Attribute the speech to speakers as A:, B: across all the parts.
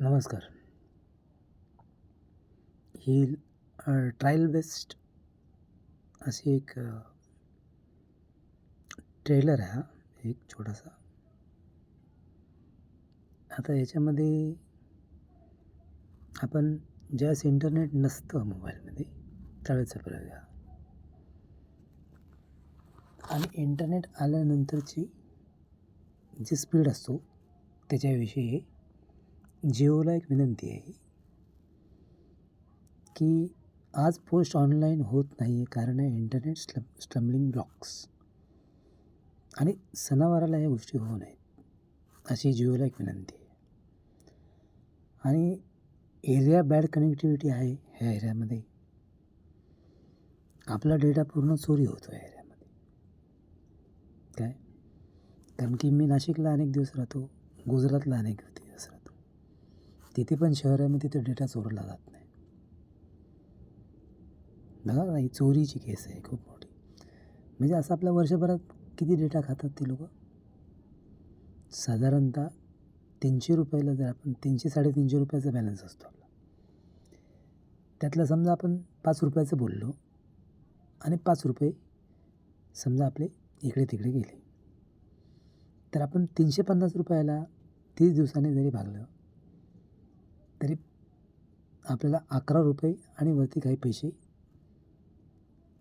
A: नमस्कार. ही trial based अशी एक ट्रेलर आहे हा, एक छोटासा. आता याच्यामध्ये आपण ज्यावेळेस इंटरनेट नसतं मोबाईलमध्ये त्यावेळेचा प्रयोग हा. आणि इंटरनेट आल्यानंतरची जी स्पीड असतो त्याच्याविषयी जिओला एक विनंती आहे की आज पोस्ट ऑनलाईन होत नाही आहे, कारण आहे इंटरनेट स्टम्बलिंग ब्लॉक्स. आणि सणावाराला या गोष्टी होऊ नयेत अशी जिओला एक विनंती आहे. आणि एरिया बॅड कनेक्टिव्हिटी आहे ह्या एरियामध्ये, आपला डेटा पूर्ण चोरी होतो या एरियामध्ये. काय कारण की मी नाशिकला अनेक दिवस राहतो, गुजरातला अनेक दिवस राहतो. तिथे पण शहरामध्ये तो डेटा चोरला जात नाही. बघा ही चोरीची केस आहे खूप मोठी. म्हणजे असं आपल्या वर्षभरात किती डेटा खातात ते लोक. साधारणतः 300 रुपयाला जर आपण 300-350 रुपयाचा बॅलन्स असतो आपला, त्यातलं समजा आपण 5 रुपयाचं बोललो आणि 5 रुपये समजा आपले इकडे तिकडे गेले, तर आपण 350 रुपयाला 30 दिवसांनी जरी भागलं तरी आपल्याला 11 रुपये आणि वरती काही पैसे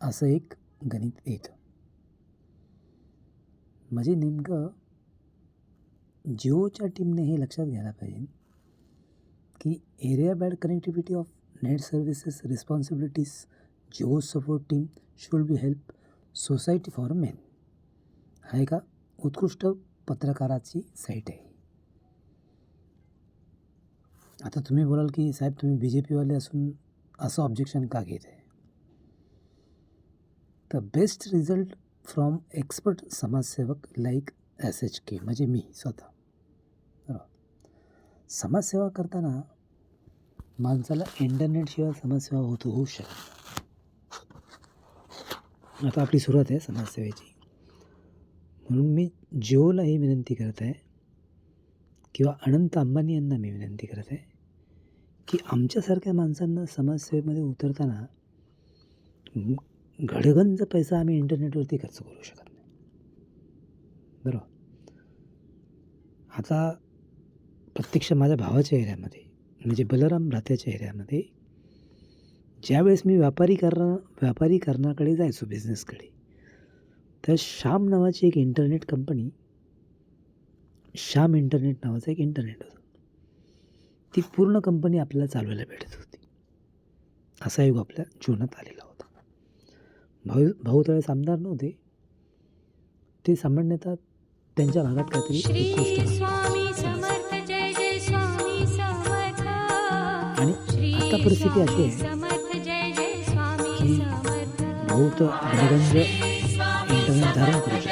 A: असं एक गणित येतं. म्हणजे नेमकं जिओच्या टीमने हे लक्षात घ्यायला पाहिजे की area bad connectivity of net services responsibilities Jio support team should be help society for main. हा एका उत्कृष्ट पत्रकाराची साईट आहे. आता तुम्ही बोलाल की साहेब तुम्ही BJPवाले असून असं ऑब्जेक्शन का घेत आहे. The best result from expert समाजसेवक लाईक SHK म्हणजे मी स्वतः. बरोबर. समाजसेवा करताना माणसाला इंटरनेटशिवाय समाजसेवा होऊ शकत. आता आपली सुरुवात आहे समाजसेवेची. म्हणून मी जिओला ही विनंती करत आहे किंवा अनंत अंबानी यांना मी विनंती करत आहे की आमच्यासारख्या माणसांना समाजसेवेमध्ये उतरताना घडगंज पैसा आम्ही इंटरनेटवरती खर्च करू शकत नाही. बरोबर. आता प्रत्यक्ष माझ्या भावाच्या एरियामध्ये म्हणजे बलराम राहत्याच्या एरियामध्ये ज्यावेळेस मी व्यापारीकरणाकडे जायचो, बिझनेसकडे, तर श्याम नावाची एक इंटरनेट कंपनी, श्याम इंटरनेट नावाचं एक इंटरनेट होतं. ती पूर्ण कंपनी आपल्याला चालवायला भेटत होती. असा युग आपल्या जीवनात आलेला होता. भाऊ त्यावेळेस आमदार नव्हते, ते सामान्यतः त्यांच्या भागात काहीतरी उत्कृष्ट आणि आता परिस्थिती अशी आहे की भाऊ तर घडगंज इंटरनेट धारण करू शकतो.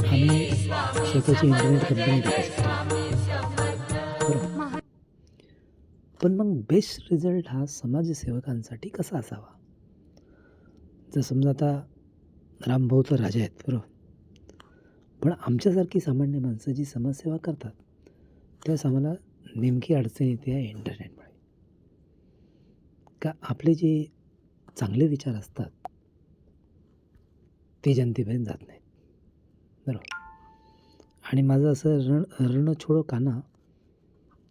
A: आम्ही स्वतःची इंटरनेट कंपनी टाकू शकतो. बरोबर. पण मग बेस्ट रिझल्ट हा समाजसेवकांसाठी कसा असावा. जर समजा आता रामभाऊ तर राजा आहेत, बरोबर, पण आमच्यासारखी सामान्य माणसं जी समाजसेवा करतात त्यावेळेस आम्हाला नेमकी अडचण येते आहे इंटरनेटमुळे. का आपले जे चांगले विचार असतात ते जनतेपर्यंत जात नाहीत. बरोबर. आणि माझं असं रण छोडो काना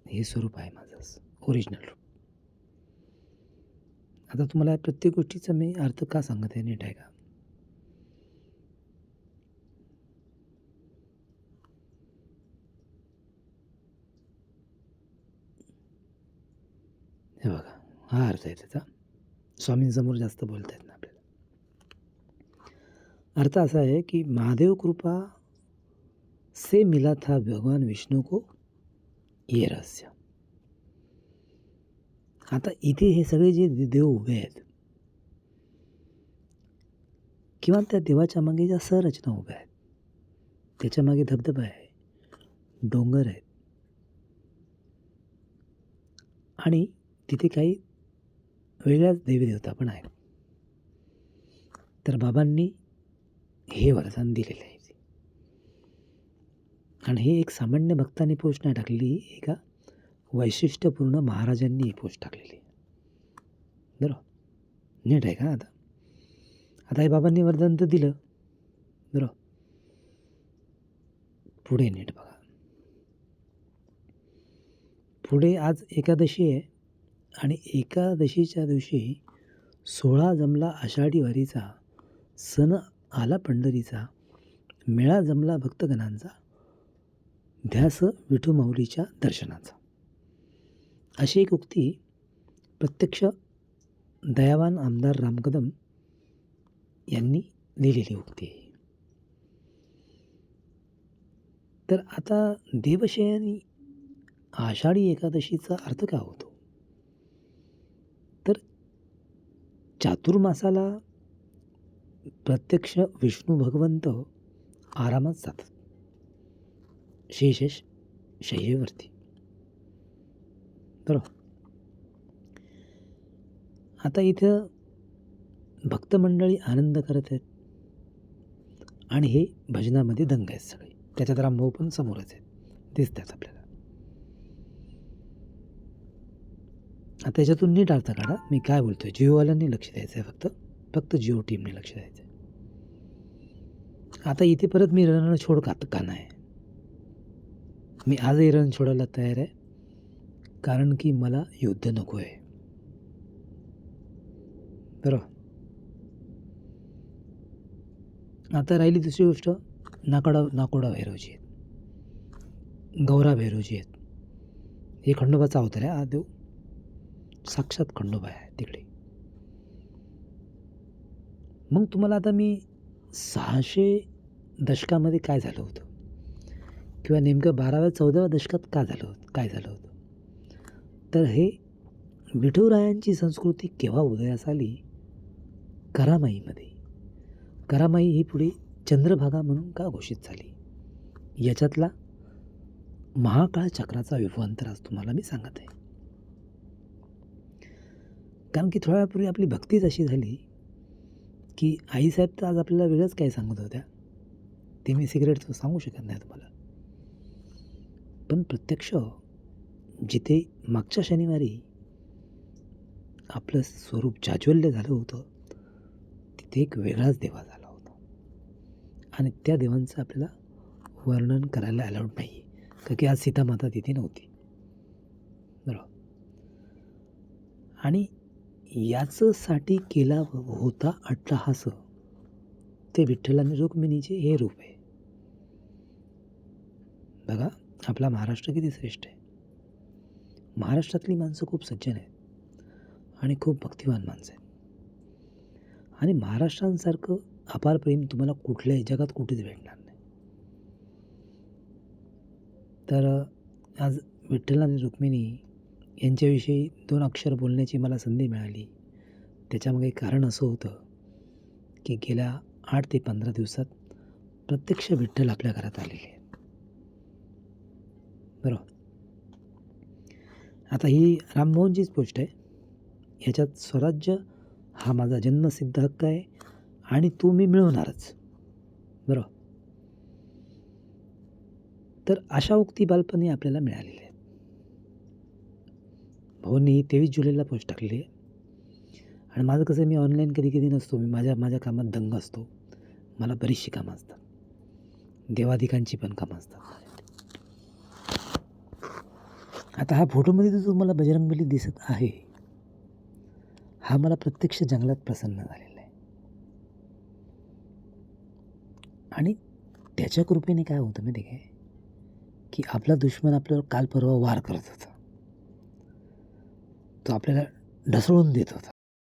A: हे स्वरूप आहे माझं, असं ओरिजिनल रूप. आता तुम्हाला प्रत्येक गोष्टीचा मी अर्थ का सांगत आहे नीट आहे का. हे बघा, हा अर्थ आहे त्याचा. स्वामींसमोर जास्त बोलता येत ना आपल्याला. अर्थ असा आहे की महादेव कृपा से मिला था भगवान विष्णू को ये रहस्य. आता इथे हे सगळे जे देव उभे आहेत किंवा त्या देवाच्या मागे ज्या संरचना उभ्या आहेत, त्याच्या मागे धबधबा आहे, डोंगर आहेत आणि तिथे काही वेगळ्याच देवीदेवता पण आहेत. तर बाबांनी हे वरदान दिलेलं आहे आणि हे एक सामान्य भक्ताने पोस्ट नाही टाकलेली, एका वैशिष्ट्यपूर्ण महाराजांनी ही पोस्ट टाकलेली. बरोबर, नीट आहे का? आता हे बाबांनी वरदान तर दिलं, बरोबर. पुढे नीट बघा. पुढे आज एकादशी आहे आणि एकादशीच्या दिवशी 16 जमला आषाढी वारीचा, सण आला पंढरीचा, मेळा जमला भक्तगणांचा, ध्यास विठू माऊलीच्या दर्शनाचा. अशी एक उक्ती प्रत्यक्ष दयावान आमदार राम कदम यांनी लिहिलेली उक्ती आहे. तर आता देवशयनी आषाढी एकादशीचा अर्थ काय होतो? तर चातुर्मासाला प्रत्यक्ष विष्णू भगवंत आरामात जातात, शेष शय्येवरती. बरोबर. आता इथं भक्तमंडळी आनंद करत आहेत आणि हे भजनामध्ये दंग आहेत सगळे. त्याच्यात रामभाऊ पण समोरच आहेत, दिसतात आपल्याला. आता त्याच्यातून नीट अर्थ काढा मी काय बोलतोय. जिओवाल्यांनी लक्ष द्यायचं आहे, फक्त जिओ टीमने लक्ष द्यायचं आहे. आता इथे परत मी रणछोड का नाही? मी आजही रण सोडायला तयार आहे, कारण की मला युद्ध नको आहे. बरोबर. आता राहिली दुसरी गोष्ट, नाकोडा भैरवजी आहेत, गौरा भैरवजी आहेत. हे खंडोबाचा अवतार आहे. हा देव साक्षात खंडोबा आहे तिकडे. मग तुम्हाला आता मी 600 दशकामध्ये काय झालं होतं किंवा नेमकं 12व्या-14व्या दशकात काय झालं होतं, तर हे विठुरायांची संस्कृती केव्हा उदयास आली? करामाईमध्ये. करामाई ही पुढे चंद्रभागा म्हणून का घोषित झाली? याच्यातला महाकाळ चक्राचा विभवांतर आज तुम्हाला मी सांगत आहे. कारण की थोड्या वेळापूर्वी आपली भक्तीच अशी झाली की आईसाहेब तर आज आपल्याला वेगळंच काय सांगत होत्या, ते मी सिक्रेट सांगू शकत नाही तुम्हाला. पण प्रत्यक्ष जिथे मागच्या शनिवारी आपलं स्वरूप जाज्वल्य झालं होतं, तिथे एक वेगळाच देवा झाला होता आणि त्या देवांचं आपल्याला वर्णन करायला अलाउड नाही, कारण की आज सीतामाता तिथे नव्हती. बरोबर. आणि याचसाठी केला होता अट्टहास ते विठ्ठल आणि रुक्मिणीचे हे रूप आहे. बघा आपला महाराष्ट्र किती श्रेष्ठ आहे. महाराष्ट्रातली माणसं खूप सज्जन आहेत आणि खूप भक्तिवान माणसं आहेत. आणि महाराष्ट्रांसारखं अपार प्रेम तुम्हाला कुठल्याही जगात कुठेच भेटणार नाही. तर आज विठ्ठल आणि रुक्मिणी यांच्याविषयी 2 अक्षर बोलण्याची मला संधी मिळाली. त्याच्यामागे कारण असं होतं की गेल्या 8 ते 15 दिवसात प्रत्यक्ष विठ्ठल आपल्या घरात आलेले आहेत. बरोबर. आता ही राममोहनचीच पोस्ट आहे. ह्याच्यात स्वराज्य हा माझा जन्मसिद्ध हक्क आहे आणि तो मी मिळवणारच. बरोबर. तर अशा उक्ती बालपणी आपल्याला मिळालेल्या आहेत. भाऊंनी 23 जुलैला पोस्ट टाकलेली आहे. आणि माझं कसं, मी ऑनलाईन कधी नसतो. मी माझ्या कामात दंग असतो. मला बरीचशी कामं असतात, देवाधिकांची पण कामं असतात. आता हा फोटोमध्ये जो तुम्हाला बजरंगबली दिसत आहे, हा मला प्रत्यक्ष जंगलात प्रसन्न झालेला आहे. आणि त्याच्या कृपेने काय होतं माहिती काय, की आपला दुश्मन आपल्यावर काल परवा वार करत होता, तो आपल्याला ढसळून देत होता.